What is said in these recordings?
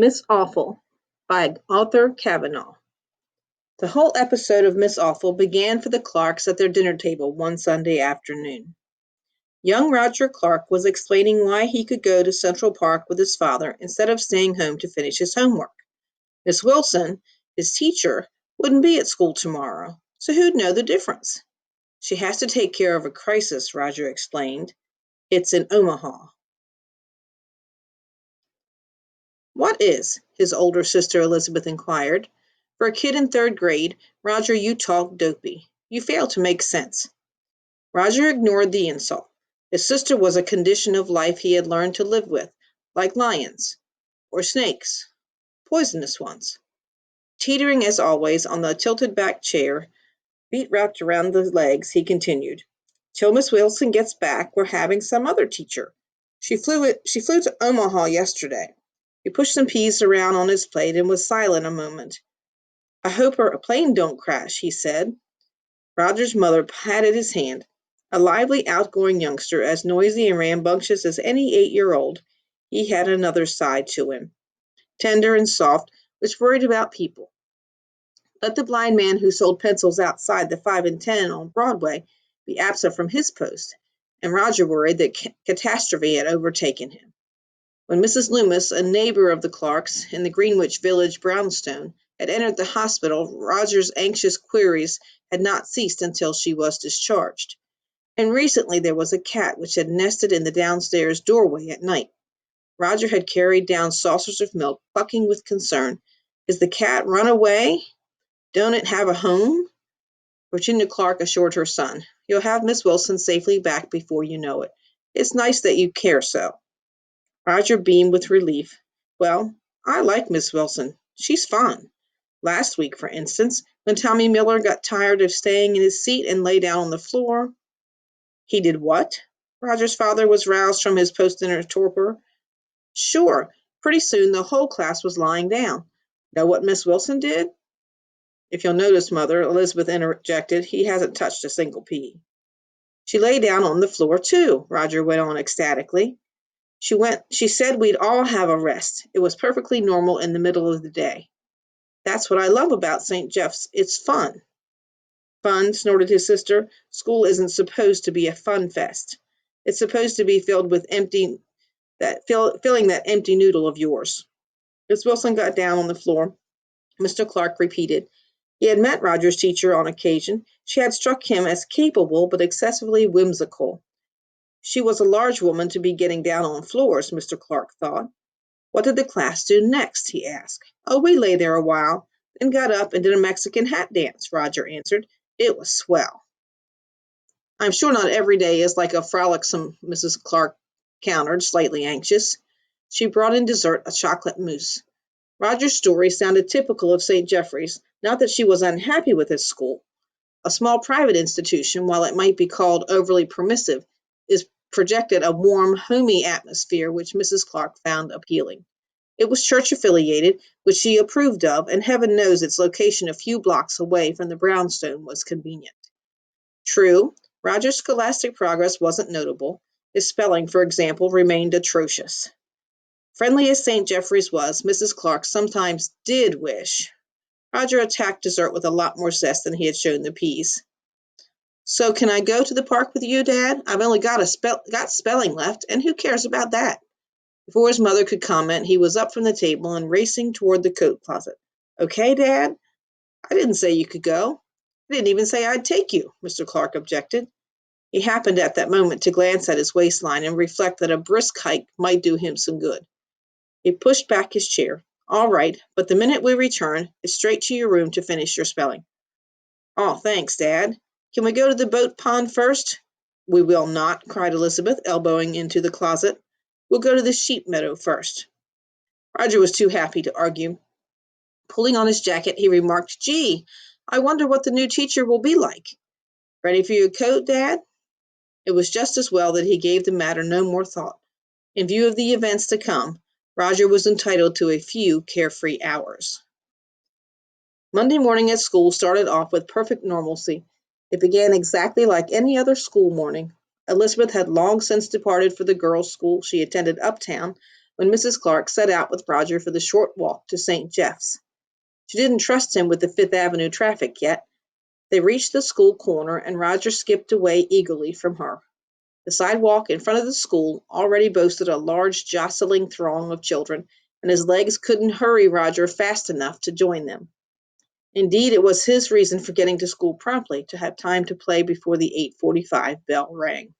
Miss Awful by Arthur Kavanagh. The whole episode of Miss Awful began for the Clarks at their dinner table one Sunday afternoon. Young Roger Clark was explaining why he could go to Central Park with his father instead of staying home to finish his homework. Miss Wilson, his teacher, wouldn't be at school tomorrow, so who'd know the difference? She has to take care of a crisis, Roger explained. It's in Omaha. What is? His older sister Elizabeth inquired. For a kid in third grade, Roger, you talk dopey. You fail to make sense. Roger ignored the insult. His sister was a condition of life he had learned to live with, like lions, or snakes, poisonous ones. Teetering as always on the tilted back chair, feet wrapped around the legs, he continued. Till Miss Wilson gets back, we're having some other teacher. She flew to Omaha yesterday. He pushed some peas around on his plate and was silent a moment. I hope her plane don't crash, he said. Roger's mother patted his hand. A lively, outgoing youngster, as noisy and rambunctious as any 8-year-old, he had another side to him. Tender and soft, which worried about people. Let the blind man who sold pencils outside the 5 and 10 on Broadway be absent from his post, and Roger worried that catastrophe had overtaken him. When Mrs. Loomis, a neighbor of the Clarks in the Greenwich Village brownstone, had entered the hospital, Roger's anxious queries had not ceased until she was discharged. And recently there was a cat which had nested in the downstairs doorway at night. Roger had carried down saucers of milk, clucking with concern. Is the cat run away? Don't it have a home? Virginia Clark assured her son. You'll have Miss Wilson safely back before you know it. It's nice that you care so. Roger beamed with relief. Well, I like Miss Wilson. She's fun. Last week, for instance, when Tommy Miller got tired of staying in his seat and lay down on the floor. He did what? Roger's father was roused from his post-dinner torpor. Sure, pretty soon the whole class was lying down. Know what Miss Wilson did? If you'll notice, Mother, Elizabeth interjected, he hasn't touched a single pea. She lay down on the floor, too, Roger went on ecstatically. She said we'd all have a rest. It was perfectly normal in the middle of the day. That's what I love about St. Jeff's. It's fun. Fun, snorted his sister. School isn't supposed to be a fun fest. It's supposed to be filled with filling that empty noodle of yours. Miss Wilson got down on the floor. Mr. Clark repeated. He had met Roger's teacher on occasion. She had struck him as capable but excessively whimsical. She was a large woman to be getting down on floors, Mr. Clark thought. What did the class do next? He asked. Oh, we lay there a while, then got up and did a Mexican hat dance, Roger answered. It was swell. I'm sure not every day is like a frolicsome, Mrs. Clark countered, slightly anxious. She brought in dessert, a chocolate mousse. Roger's story sounded typical of St. Jeffrey's, not that she was unhappy with his school. A small private institution, while it might be called overly permissive, is projected a warm, homey atmosphere which Mrs. Clark found appealing. It was church-affiliated, which she approved of, and heaven knows its location a few blocks away from the brownstone was convenient. True, Roger's scholastic progress wasn't notable. His spelling, for example, remained atrocious. Friendly as St. Jeffrey's was, Mrs. Clark sometimes did wish. Roger attacked dessert with a lot more zest than he had shown the peas. So can I go to the park with you, Dad? I've only got spelling left, and who cares about that? Before his mother could comment, he was up from the table and racing toward the coat closet. Okay, Dad? I didn't say you could go. I didn't even say I'd take you, Mr. Clark objected. He happened at that moment to glance at his waistline and reflect that a brisk hike might do him some good. He pushed back his chair. All right, but the minute we return, it's straight to your room to finish your spelling. Oh, thanks, Dad. Can we go to the boat pond first? We will not, cried Elizabeth, elbowing into the closet. We'll go to the sheep meadow first. Roger was too happy to argue. Pulling on his jacket, he remarked, Gee, I wonder what the new teacher will be like. Ready for your coat, Dad? It was just as well that he gave the matter no more thought. In view of the events to come, Roger was entitled to a few carefree hours. Monday morning at school started off with perfect normalcy. It began exactly like any other school morning. Elizabeth had long since departed for the girls' school she attended uptown when Mrs. Clark set out with Roger for the short walk to St. Jeff's. She didn't trust him with the Fifth Avenue traffic yet. They reached the school corner, and Roger skipped away eagerly from her. The sidewalk in front of the school already boasted a large jostling throng of children, and his legs couldn't hurry Roger fast enough to join them. Indeed, it was his reason for getting to school promptly, to have time to play before the 8:45 bell rang.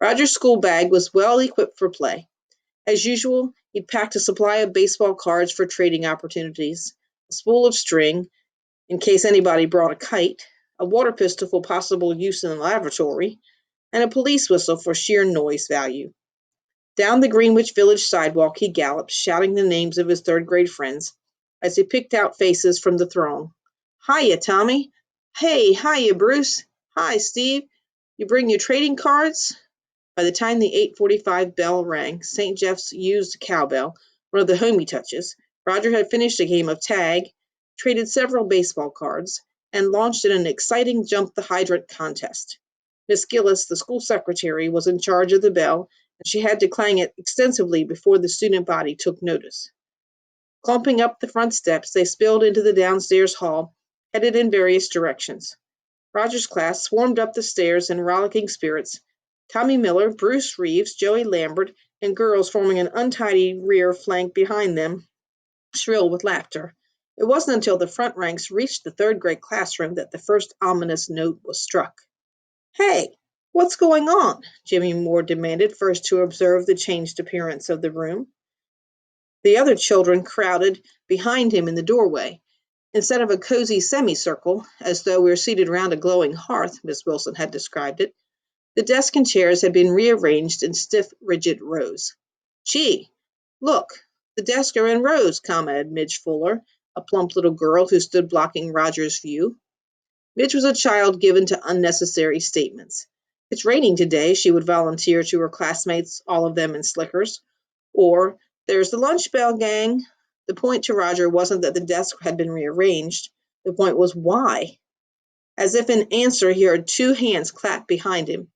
Roger's school bag was well equipped for play. As usual, he'd packed a supply of baseball cards for trading opportunities, a spool of string, in case anybody brought a kite, a water pistol for possible use in the laboratory, and a police whistle for sheer noise value. Down the Greenwich Village sidewalk he galloped, shouting the names of his third-grade friends as he picked out faces from the throng. "Hiya, Tommy." "Hey, hiya, Bruce." "Hi, Steve. You bring your trading cards?" By the time the 8:45 bell rang, St. Jeff's used cowbell, one of the homey touches, Roger had finished a game of tag, traded several baseball cards, and launched in an exciting jump the hydrant contest. Miss Gillis, the school secretary, was in charge of the bell, and she had to clang it extensively before the student body took notice. Clumping up the front steps, they spilled into the downstairs hall, headed in various directions. Roger's class swarmed up the stairs in rollicking spirits, Tommy Miller, Bruce Reeves, Joey Lambert, and girls forming an untidy rear flank behind them, shrill with laughter. It wasn't until the front ranks reached the third-grade classroom that the first ominous note was struck. "Hey, what's going on?" Jimmy Moore demanded, first to observe the changed appearance of the room. The other children crowded behind him in the doorway. Instead of a cozy semicircle, as though we were seated round a glowing hearth, Miss Wilson had described it, the desks and chairs had been rearranged in stiff, rigid rows. "Gee, look, the desks are in rows," commented Midge Fuller, a plump little girl who stood blocking Roger's view. Midge was a child given to unnecessary statements. "It's raining today," she would volunteer to her classmates, all of them in slickers. Or, "There's the lunch bell, gang." The point to Roger wasn't that the desk had been rearranged. The point was why. As if in answer, he heard two hands clap behind him,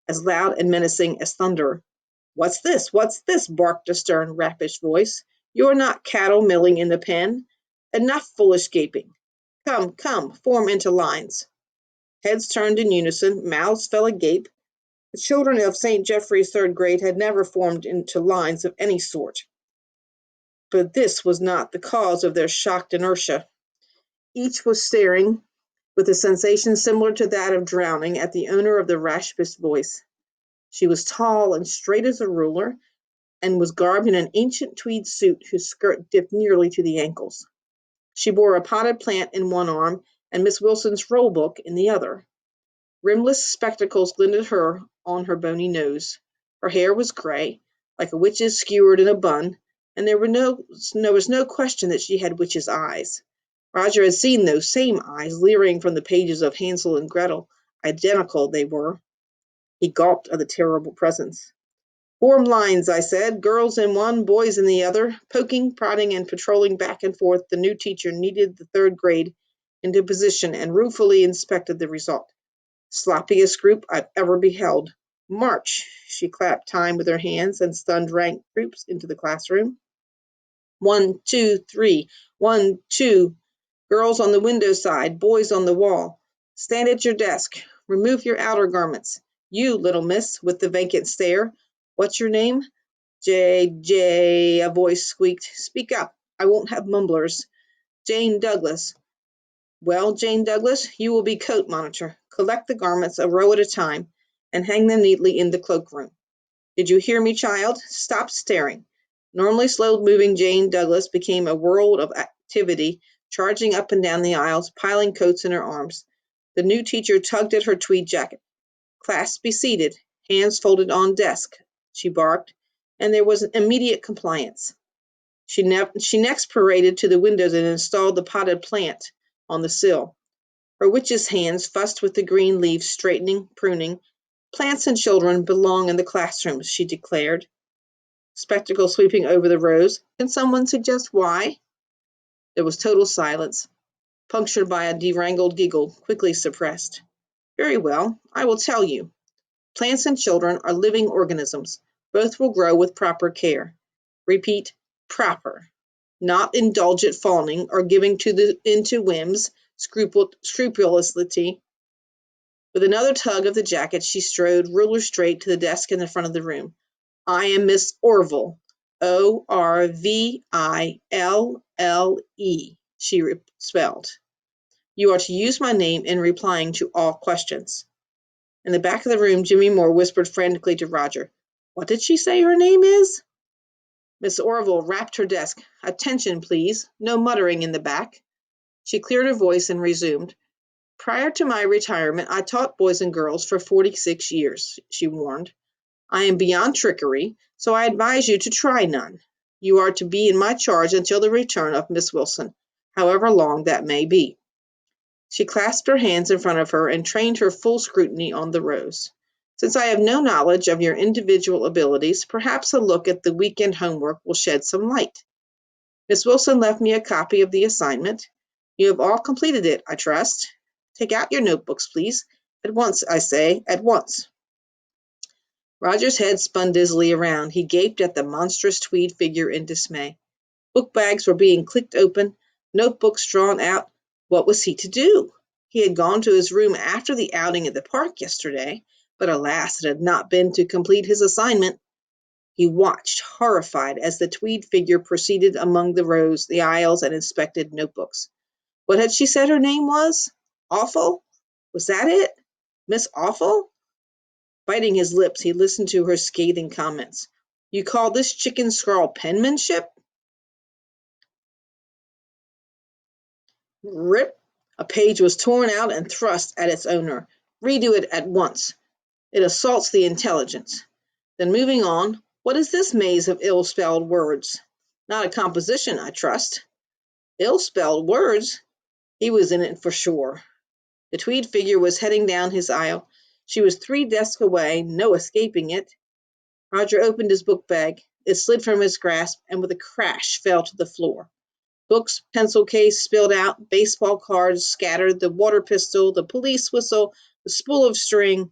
as loud and menacing as thunder. "What's this? What's this?" barked a stern, rapish voice. "You're not cattle milling in the pen. Enough foolish gaping. Come, come, form into lines." Heads turned in unison, mouths fell agape. The children of St. Jeffrey's third grade had never formed into lines of any sort. But this was not the cause of their shocked inertia. Each was staring, with a sensation similar to that of drowning, at the owner of the raspest voice. She was tall and straight as a ruler, and was garbed in an ancient tweed suit whose skirt dipped nearly to the ankles. She bore a potted plant in one arm and Miss Wilson's roll book in the other. Rimless spectacles glinted on her bony nose. Her hair was gray, like a witch's skewered in a bun, and there was no question that she had witch's eyes. Roger had seen those same eyes leering from the pages of Hansel and Gretel. Identical they were. He gulped at the terrible presence. "Form lines," I said, "girls in one, boys in the other." Poking, prodding, and patrolling back and forth, the new teacher kneaded the third grade into position and ruefully inspected the result. "Sloppiest group I've ever beheld. March!" She clapped time with her hands and stunned rank troops into the classroom. 1, 2, 3. 1, 2. Girls on the window side, boys on the wall. Stand at your desk. Remove your outer garments. You, little miss, with the vacant stare. What's your name? J, a voice squeaked. Speak up. I won't have mumblers. Jane Douglas. Well, Jane Douglas, you will be coat monitor. Collect the garments a row at a time and hang them neatly in the cloakroom. Did you hear me, child? Stop staring. Normally slow-moving Jane Douglas became a world of activity, charging up and down the aisles, piling coats in her arms. The new teacher tugged at her tweed jacket. "Class be seated. Hands folded on desk," she barked, and there was immediate compliance. She next paraded to the windows and installed the potted plant on the sill. Her witch's hands fussed with the green leaves, straightening, pruning. "Plants and children belong in the classrooms," she declared, spectacles sweeping over the rows. "Can someone suggest why?" There was total silence, punctured by a deranged giggle, quickly suppressed. "Very well, I will tell you. Plants and children are living organisms. Both will grow with proper care. Repeat, proper. Not indulgent fawning or giving into whims, scrupulously. With another tug of the jacket, she strode ruler straight to the desk in the front of the room. I am Miss Orville, Orville, she spelled. You are to use my name in replying to all questions. In the back of the room, Jimmy Moore whispered frantically to Roger, What did she say her name is? Miss Orville rapped her desk. Attention, please. No muttering in the back. She cleared her voice and resumed. Prior to my retirement, I taught boys and girls for 46 years, she warned. I am beyond trickery, so I advise you to try none. You are to be in my charge until the return of Miss Wilson, however long that may be. She clasped her hands in front of her and trained her full scrutiny on the rows. Since I have no knowledge of your individual abilities, perhaps a look at the weekend homework will shed some light. Miss Wilson left me a copy of the assignment. You have all completed it, I trust. Take out your notebooks, please. At once, I say, at once. Roger's head spun dizzily around. He gaped at the monstrous tweed figure in dismay. Book bags were being clicked open, notebooks drawn out. What was he to do? He had gone to his room after the outing at the park yesterday, but alas, it had not been to complete his assignment. He watched, horrified, as the tweed figure proceeded among the rows, the aisles, and inspected notebooks. What had she said her name was? Awful? Was that it? Miss Awful? Biting his lips, he listened to her scathing comments. You call this chicken scrawl penmanship? Rip! A page was torn out and thrust at its owner. Redo it at once. It assaults the intelligence. Then moving on, what is this maze of ill-spelled words? Not a composition, I trust. Ill-spelled words? He was in it for sure. The tweed figure was heading down his aisle. She was 3 desks away, no escaping it. Roger opened his book bag. It slid from his grasp and with a crash fell to the floor. Books, pencil case spilled out, baseball cards scattered, the water pistol, the police whistle, the spool of string.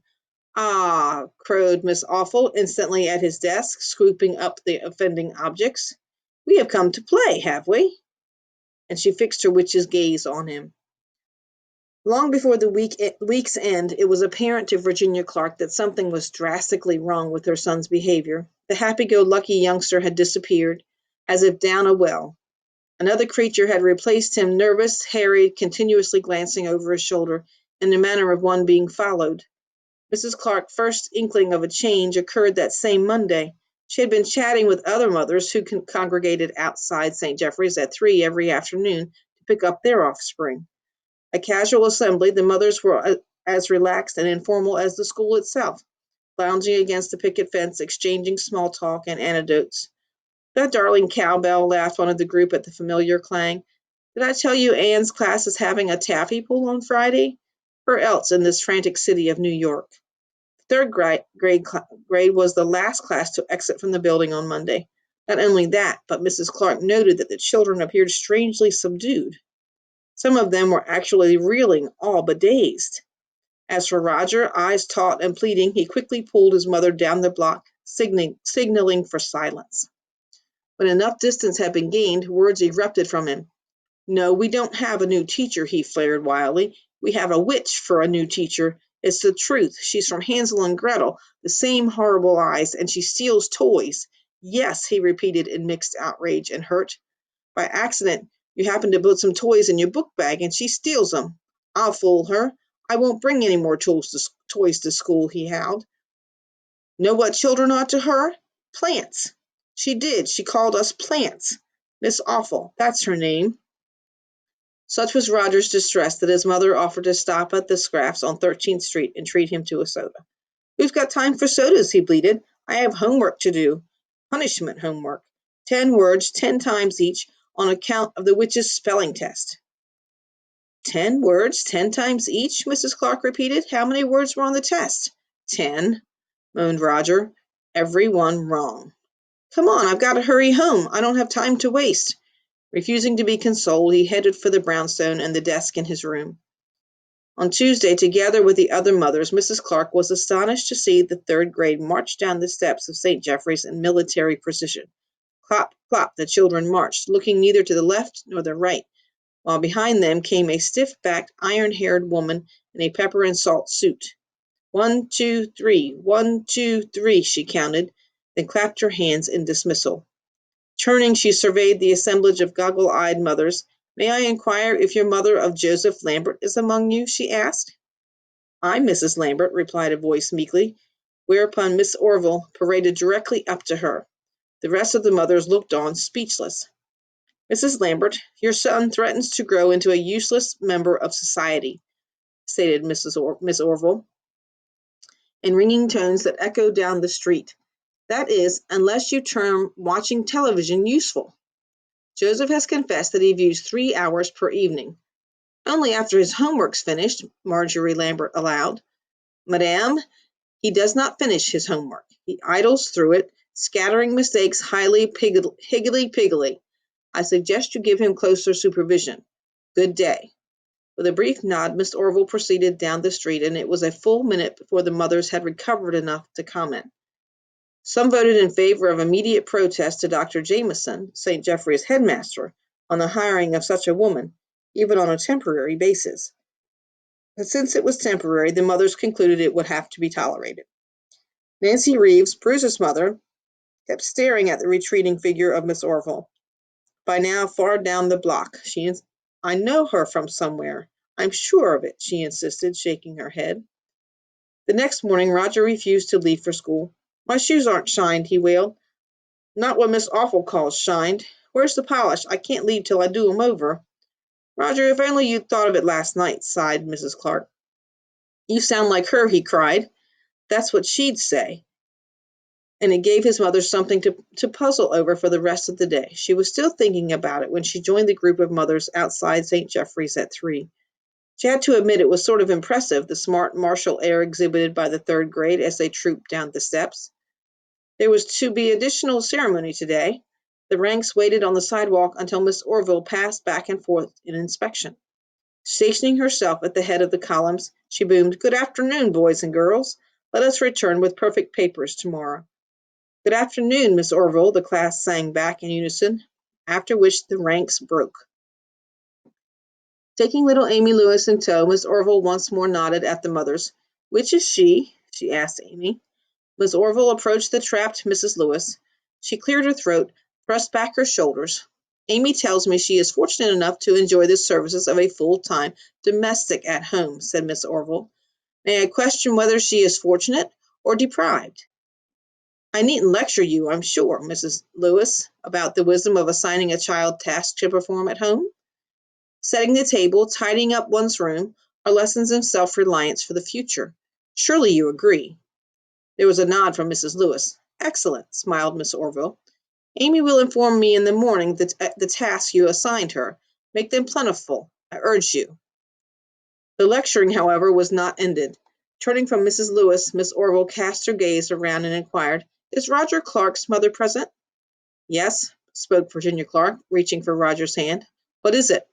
Ah, crowed Miss Awful instantly at his desk, scooping up the offending objects. We have come to play, have we? And she fixed her witch's gaze on him. Long before the week's end, it was apparent to Virginia Clark that something was drastically wrong with her son's behavior. The happy-go-lucky youngster had disappeared, as if down a well. Another creature had replaced him, nervous, harried, continuously glancing over his shoulder, in the manner of one being followed. Mrs. Clark's first inkling of a change occurred that same Monday. She had been chatting with other mothers who congregated outside St. Jeffrey's at 3 every afternoon to pick up their offspring. A casual assembly, the mothers were as relaxed and informal as the school itself, lounging against the picket fence, exchanging small talk and anecdotes. That darling cowbell, laughed one of the group at the familiar clang. Did I tell you Anne's class is having a taffy pull on Friday? Where else in this frantic city of New York? The third grade was the last class to exit from the building on Monday. Not only that, but Mrs. Clark noted that the children appeared strangely subdued. Some of them were actually reeling, all but dazed. As for Roger, eyes taut and pleading, he quickly pulled his mother down the block, signaling for silence. When enough distance had been gained, words erupted from him. No, we don't have a new teacher, he flared wildly. We have a witch for a new teacher. It's the truth. She's from Hansel and Gretel, the same horrible eyes, and she steals toys. Yes, he repeated in mixed outrage and hurt. By accident, you happen to put some toys in your book bag, and she steals them. I'll fool her. I won't bring any more toys to school, he howled. Know what children are to her? Plants. She did. She called us plants. Miss Awful, that's her name. Such was Roger's distress that his mother offered to stop at the Scraffs on 13th Street and treat him to a soda. Who's got time for sodas? He bleated. I have homework to do. Punishment homework. 10 words, 10 times each, on account of the witch's spelling test. 10 words, 10 times each? Mrs. Clark repeated. How many words were on the test? 10, moaned Roger. Every one wrong. Come on, I've got to hurry home. I don't have time to waste. Refusing to be consoled, he headed for the brownstone and the desk in his room. On Tuesday, together with the other mothers, Mrs. Clark was astonished to see the third grade march down the steps of St. Jeffrey's in military precision, Clop, clop, the children marched, looking neither to the left nor the right, while behind them came a stiff-backed, iron-haired woman in a pepper-and-salt suit. 1, 2, 3, 1, 2, 3, she counted, then clapped her hands in dismissal. Turning, she surveyed the assemblage of goggle-eyed mothers. "May I inquire if your mother of Joseph Lambert is among you?" she asked. "I'm Mrs. Lambert," replied a voice meekly, whereupon Miss Orville paraded directly up to her. The rest of the mothers looked on, speechless. "Mrs. Lambert, your son threatens to grow into a useless member of society," stated Miss Orville, in ringing tones that echoed down the street. "That is, unless you term watching television useful. Joseph has confessed that he views 3 hours per evening." "Only after his homework's finished," Marjorie Lambert allowed. "Madame, he does not finish his homework. He idles through it, scattering mistakes higgledy-piggledy. I suggest you give him closer supervision. Good day." With a brief nod, Miss Orville proceeded down the street, and it was a full minute before the mothers had recovered enough to comment. Some voted in favor of immediate protest to Dr. Jameson, St. Jeffrey's headmaster, on the hiring of such a woman, even on a temporary basis. But since it was temporary, the mothers concluded it would have to be tolerated. Nancy Reeves, Bruce's mother, kept staring at the retreating figure of Miss Orville. By now far down the block, "I know her from somewhere. I'm sure of it," she insisted, shaking her head. The next morning Roger refused to leave for school. "My shoes aren't shined," he wailed. "Not what Miss Awful calls shined. Where's the polish? I can't leave till I do 'em over." "Roger, if only you'd thought of it last night," sighed Mrs. Clark. "You sound like her," he cried. "That's what she'd say." And it gave his mother something to puzzle over for the rest of the day. She was still thinking about it when she joined the group of mothers outside St. Jeffrey's at 3. She had to admit it was sort of impressive, the smart, martial air exhibited by the third grade as they trooped down the steps. There was to be additional ceremony today. The ranks waited on the sidewalk until Miss Orville passed back and forth in inspection. Stationing herself at the head of the columns, she boomed, "Good afternoon, boys and girls. Let us return with perfect papers tomorrow." "Good afternoon, Miss Orville," the class sang back in unison, after which the ranks broke. Taking little Amy Lewis in tow, Miss Orville once more nodded at the mothers. "Which is she?" she asked Amy. Miss Orville approached the trapped Mrs. Lewis. She cleared her throat, thrust back her shoulders. "Amy tells me she is fortunate enough to enjoy the services of a full-time domestic at home," said Miss Orville. "May I question whether she is fortunate or deprived?" "I needn't lecture you, I'm sure, Mrs. Lewis, about the wisdom of assigning a child tasks to perform at home. Setting the table, tidying up one's room, are lessons in self-reliance for the future. Surely you agree?" There was a nod from Mrs. Lewis. "Excellent," smiled Miss Orville. "Amy will inform me in the morning the tasks you assigned her. Make them plentiful, I urge you." The lecturing, however, was not ended. Turning from Mrs. Lewis, Miss Orville cast her gaze around and inquired, "Is Roger Clark's mother present?" "Yes," spoke Virginia Clark, reaching for Roger's hand. "What is it?"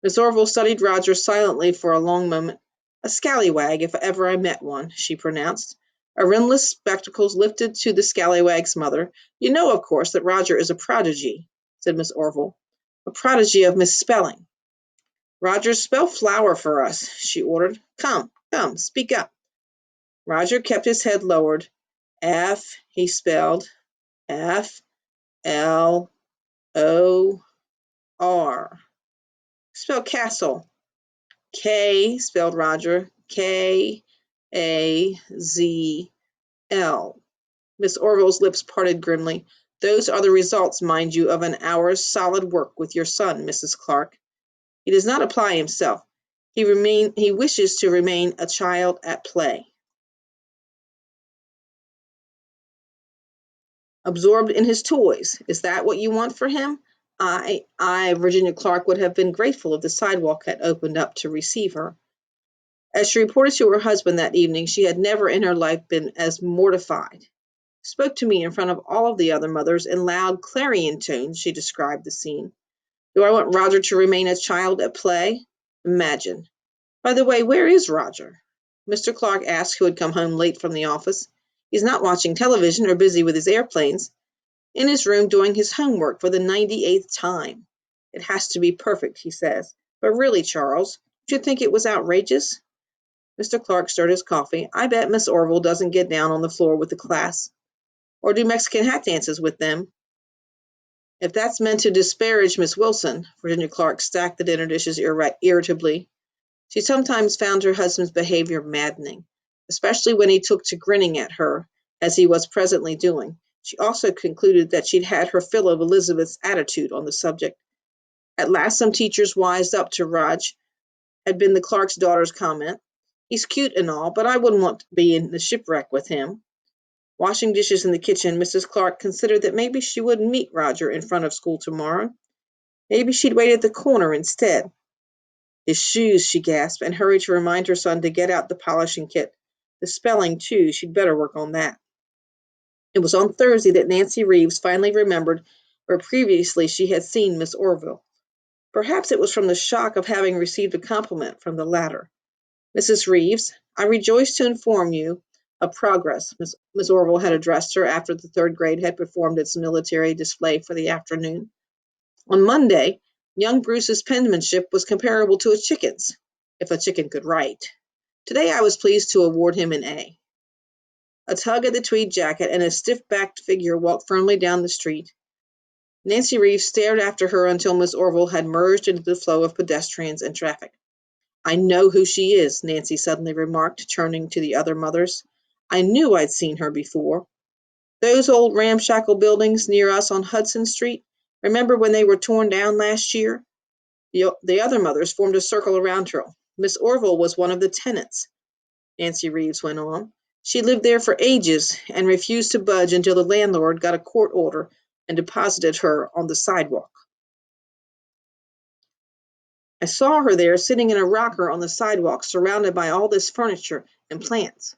Miss Orville studied Roger silently for a long moment. "A scallywag, if ever I met one," she pronounced. Her rimless spectacles lifted to the scallywag's mother. "You know, of course, that Roger is a prodigy," said Miss Orville. "A prodigy of misspelling." "Roger, spell flower for us," she ordered. Come, speak up." Roger kept his head lowered. "F," he spelled. F-L-O-R. "Spell castle." "K," spelled Roger. K-A-Z-L. Miss Orville's lips parted grimly. "Those are the results, mind you, of an hour's solid work with your son, Mrs. Clark. He does not apply himself. He wishes to remain a child at play. Absorbed in his toys. Is that what you want for him?" Virginia Clark would have been grateful if the sidewalk had opened up to receive her. As she reported to her husband that evening, she had never in her life been as mortified. "Spoke to me in front of all of the other mothers in loud, clarion tones," she described the scene. "Do I want Roger to remain a child at play? Imagine. By the way, where is Roger?" Mr. Clark asked, who had come home late from the office. "He's not watching television or busy with his airplanes." in his room doing his homework for the 98th time. It has to be perfect, he says. But really, Charles, don't you think it was outrageous? Mr. Clark stirred his coffee. I bet Miss Orville doesn't get down on the floor with the class, or do Mexican hat dances with them. If that's meant to disparage Miss Wilson, Virginia Clark stacked the dinner dishes irritably. She sometimes found her husband's behavior maddening, especially when he took to grinning at her, as he was presently doing. She also concluded that she'd had her fill of Elizabeth's attitude on the subject. At last some teachers wised up to Raj, had been the Clark's daughter's comment. He's cute and all, but I wouldn't want to be in the shipwreck with him. Washing dishes in the kitchen, Mrs. Clark considered that maybe she wouldn't meet Roger in front of school tomorrow. Maybe she'd wait at the corner instead. His shoes, she gasped, and hurried to remind her son to get out the polishing kit. The spelling, too, she'd better work on that. It was on Thursday that Nancy Reeves finally remembered where previously she had seen Miss Orville. Perhaps it was from the shock of having received a compliment from the latter. Mrs. Reeves, I rejoice to inform you of progress, Miss Orville had addressed her after the third grade had performed its military display for the afternoon. On Monday, young Bruce's penmanship was comparable to a chicken's, if a chicken could write. Today I was pleased to award him an A. A tug at the tweed jacket and a stiff-backed figure walked firmly down the street. Nancy Reeves stared after her until Miss Orville had merged into the flow of pedestrians and traffic. I know who she is, Nancy suddenly remarked, turning to the other mothers. I knew I'd seen her before. Those old ramshackle buildings near us on Hudson Street, remember when they were torn down last year? The other mothers formed a circle around her. Miss Orville was one of the tenants, Nancy Reeves went on. She lived there for ages and refused to budge until the landlord got a court order and deposited her on the sidewalk. I saw her there sitting in a rocker on the sidewalk surrounded by all this furniture and plants.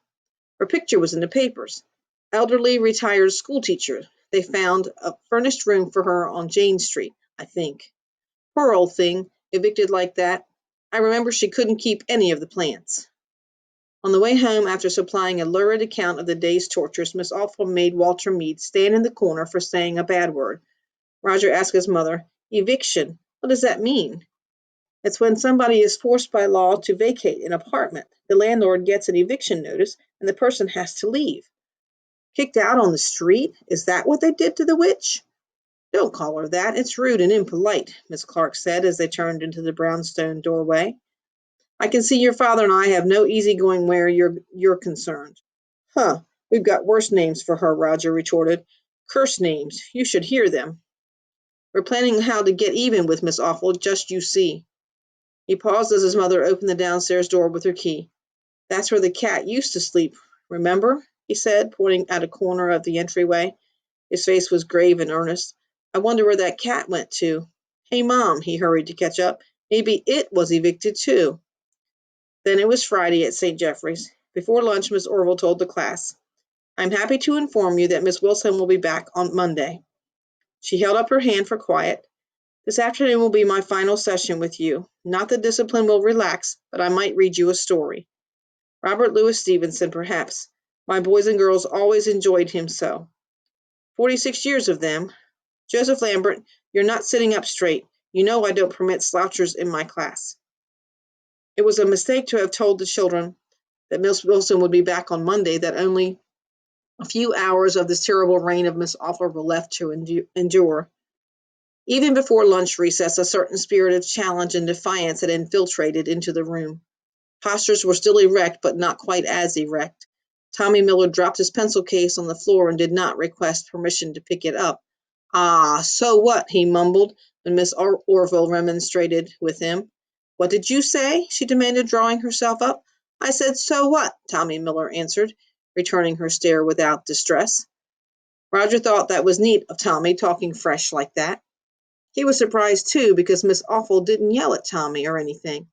Her picture was in the papers. Elderly retired schoolteacher. They found a furnished room for her on Jane Street, I think. Poor old thing, evicted like that. I remember she couldn't keep any of the plants. On the way home, after supplying a lurid account of the day's tortures, Miss Orville made Walter Mead stand in the corner for saying a bad word. Roger asked his mother, Eviction, what does that mean? It's when somebody is forced by law to vacate an apartment. The landlord gets an eviction notice, and the person has to leave. Kicked out on the street? Is that what they did to the witch? Don't call her that. It's rude and impolite, Miss Clark said as they turned into the brownstone doorway. I can see your father and I have no easy going where you're concerned. Huh, we've got worse names for her, Roger retorted. Curse names. You should hear them. We're planning how to get even with Miss Orville, just you see. He paused as his mother opened the downstairs door with her key. That's where the cat used to sleep, remember? He said, pointing at a corner of the entryway. His face was grave and earnest. I wonder where that cat went to. Hey, Mom, he hurried to catch up. Maybe it was evicted, too. Then it was Friday at St. Jeffrey's. Before lunch, Miss Orville told the class, I'm happy to inform you that Miss Wilson will be back on Monday. She held up her hand for quiet. This afternoon will be my final session with you. Not that discipline will relax, but I might read you a story. Robert Louis Stevenson, perhaps. My boys and girls always enjoyed him so. 46 years of them. Joseph Lambert, you're not sitting up straight. You know I don't permit slouchers in my class. It was a mistake to have told the children that Miss Wilson would be back on Monday, that only a few hours of this terrible reign of Miss Orville were left to endure. Even before lunch recess, a certain spirit of challenge and defiance had infiltrated into the room. Postures were still erect, but not quite as erect. Tommy Miller dropped his pencil case on the floor and did not request permission to pick it up. Ah, so what? He mumbled when Miss Orville remonstrated with him. What did you say? She demanded, drawing herself up. I said, so what? Tommy Miller answered, returning her stare without distress. Roger thought that was neat of Tommy, talking fresh like that. He was surprised, too, because Miss Orville didn't yell at Tommy or anything.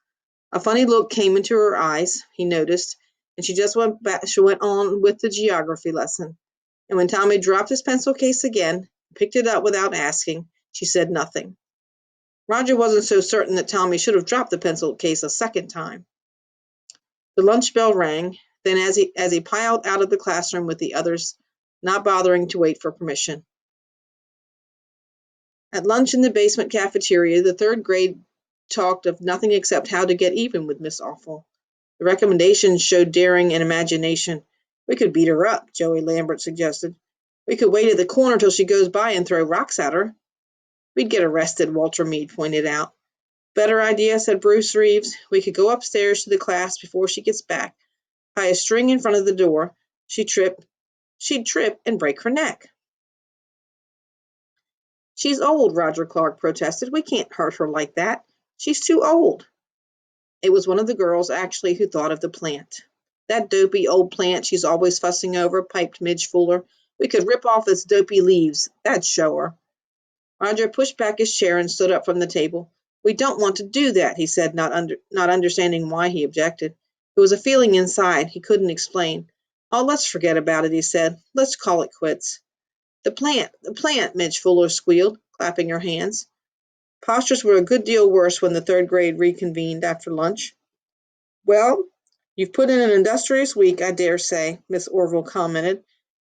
A funny look came into her eyes, he noticed, and she just went back. She went on with the geography lesson. And when Tommy dropped his pencil case again, picked it up without asking, she said nothing. Roger wasn't so certain that Tommy should have dropped the pencil case a second time. The lunch bell rang, then as he piled out of the classroom with the others, not bothering to wait for permission. At lunch in the basement cafeteria, the third grade talked of nothing except how to get even with Miss Awful. The recommendations showed daring and imagination. "We could beat her up," Joey Lambert suggested. "We could wait at the corner till she goes by and throw rocks at her." "We'd get arrested," Walter Meade pointed out. "Better idea," said Bruce Reeves. "We could go upstairs to the class before she gets back, tie a string in front of the door. She'd trip and break her neck." "She's old," Roger Clark protested. "We can't hurt her like that. She's too old." It was one of the girls, actually, who thought of the plant. "That dopey old plant she's always fussing over," piped Midge Fuller. "We could rip off its dopey leaves. That'd show her." Roger pushed back his chair and stood up from the table. "We don't want to do that," he said, not understanding why he objected. It was a feeling inside he couldn't explain. "Oh, let's forget about it," he said. "Let's call it quits." The plant," Midge Fuller squealed, clapping her hands. Postures were a good deal worse when the third grade reconvened after lunch. "Well, you've put in an industrious week, I dare say," Miss Orville commented.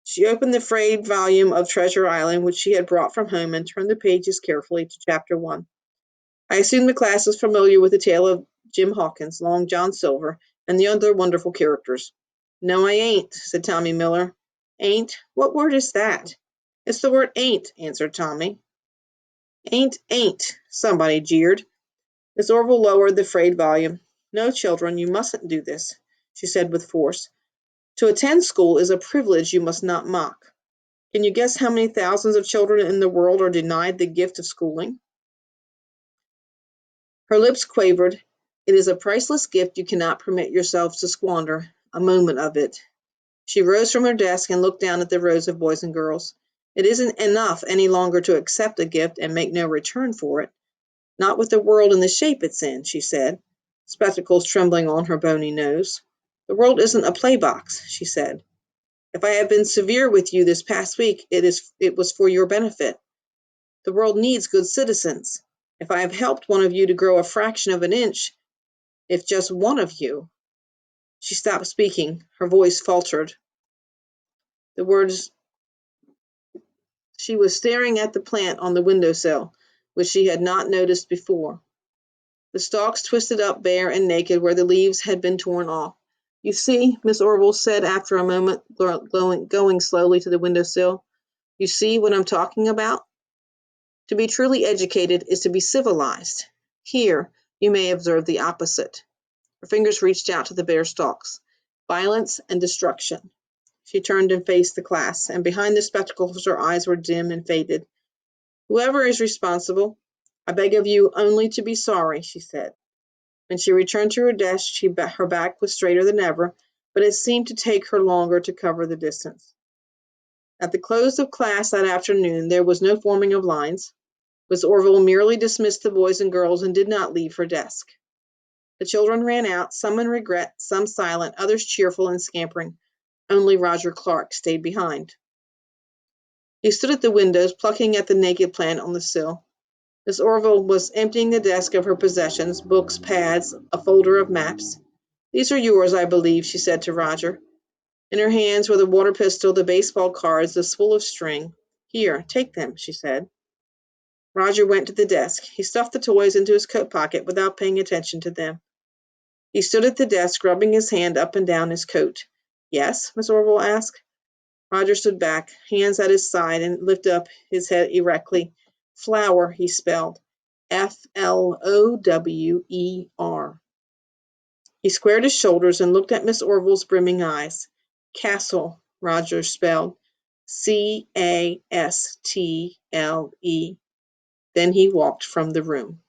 She opened the frayed volume of Treasure Island which she had brought from home and turned the pages carefully to chapter 1. "I assume the class is familiar with the tale of Jim Hawkins, Long John Silver, and the other wonderful characters." "No, I ain't," said Tommy Miller. "Ain't? What word is that?" "It's the word ain't," answered Tommy. Ain't, somebody jeered. Miss Orville lowered the frayed volume. "No, children, you mustn't do this," she said with force. "To attend school is a privilege you must not mock. Can you guess how many thousands of children in the world are denied the gift of schooling?" Her lips quavered. "It is a priceless gift you cannot permit yourselves to squander a moment of it." She rose from her desk and looked down at the rows of boys and girls. "It isn't enough any longer to accept a gift and make no return for it. Not with the world in the shape it's in," she said, spectacles trembling on her bony nose. "The world isn't a playbox," she said. "If I have been severe with you this past week, it was for your benefit. The world needs good citizens. If I have helped one of you to grow a fraction of an inch, if just one of you—" She stopped speaking. Her voice faltered. The words She was staring at the plant on the window-sill, which she had not noticed before. The stalks twisted up bare and naked where the leaves had been torn off. "You see," Miss Orville said after a moment, going slowly to the window-sill. "You see what I'm talking about? To be truly educated is to be civilized. Here, you may observe the opposite." Her fingers reached out to the bare stalks. "Violence and destruction." She turned and faced the class, and behind the spectacles her eyes were dim and faded. "Whoever is responsible, I beg of you only to be sorry," she said. When she returned to her desk, her back was straighter than ever, but it seemed to take her longer to cover the distance. At the close of class that afternoon there was no forming of lines. Miss Orville merely dismissed the boys and girls and did not leave her desk. The children ran out, some in regret, some silent, others cheerful and scampering. Only Roger Clark stayed behind. He stood at the windows, plucking at the naked plant on the sill. Miss Orville was emptying the desk of her possessions, books, pads, a folder of maps. "These are yours, I believe," she said to Roger. In her hands were the water pistol, the baseball cards, the spool of string. "Here, take them," she said. Roger went to the desk. He stuffed the toys into his coat pocket without paying attention to them. He stood at the desk, rubbing his hand up and down his coat. "Yes?" Miss Orville asked. Roger stood back, hands at his side, and lifted up his head erectly. "Flower," he spelled. Flower. He squared his shoulders and looked at Miss Orville's brimming eyes. "Castle," Roger spelled. Castle. Then he walked from the room.